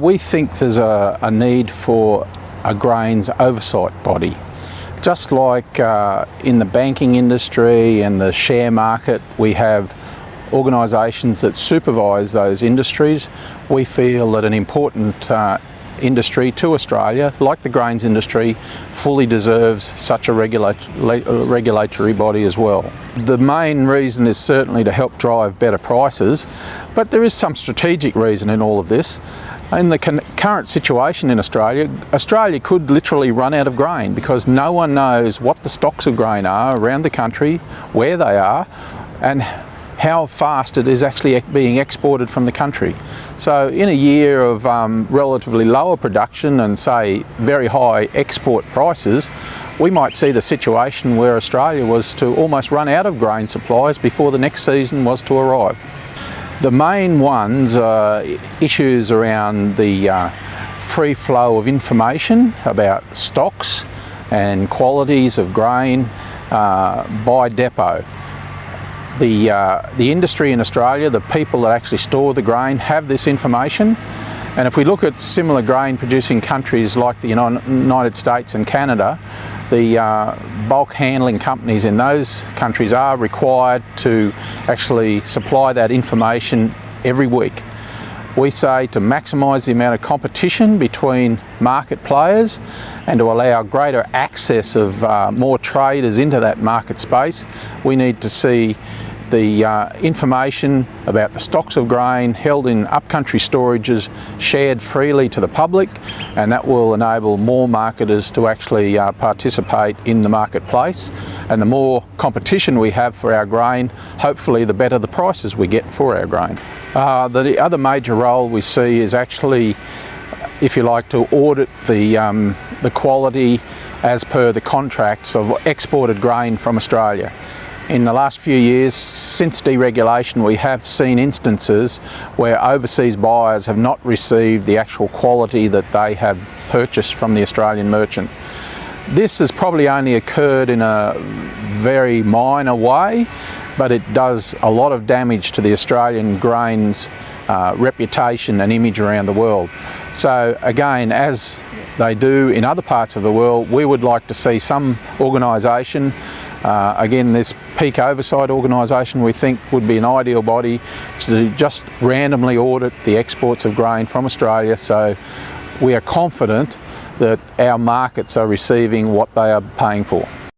We think there's a need for a grains oversight body. Just like in the banking industry and the share market, we have organisations that supervise those industries. We feel that an important industry to Australia, like the grains industry, fully deserves such a regulatory body as well. The main reason is certainly to help drive better prices, but there is some strategic reason in all of this. In the current situation in Australia, Australia could literally run out of grain because no one knows what the stocks of grain are around the country, where they are, and how fast it is actually being exported from the country. So in a year of relatively lower production and say very high export prices, we might see the situation where Australia was to almost run out of grain supplies before the next season was to arrive. The main ones are issues around the free flow of information about stocks and qualities of grain by depot. The industry in Australia, the people that actually store the grain, have this information, and if we look at similar grain producing countries like the United States and Canada, the bulk handling companies in those countries are required to actually supply that information every week. We say to maximise the amount of competition between market players and to allow greater access of more traders into that market space, we need to see the information about the stocks of grain held in upcountry storages shared freely to the public, and that will enable more marketers to actually participate in the marketplace. And the more competition we have for our grain, hopefully the better the prices we get for our grain. The other major role we see is actually, if you like, to audit the quality as per the contracts of exported grain from Australia. In the last few years, since deregulation, we have seen instances where overseas buyers have not received the actual quality that they have purchased from the Australian merchant. This has probably only occurred in a very minor way, but it does a lot of damage to the Australian grains reputation and image around the world. So again, as they do in other parts of the world, we would like to see some organisation, again this peak oversight organisation we think would be an ideal body to just randomly audit the exports of grain from Australia, so we are confident that our markets are receiving what they are paying for.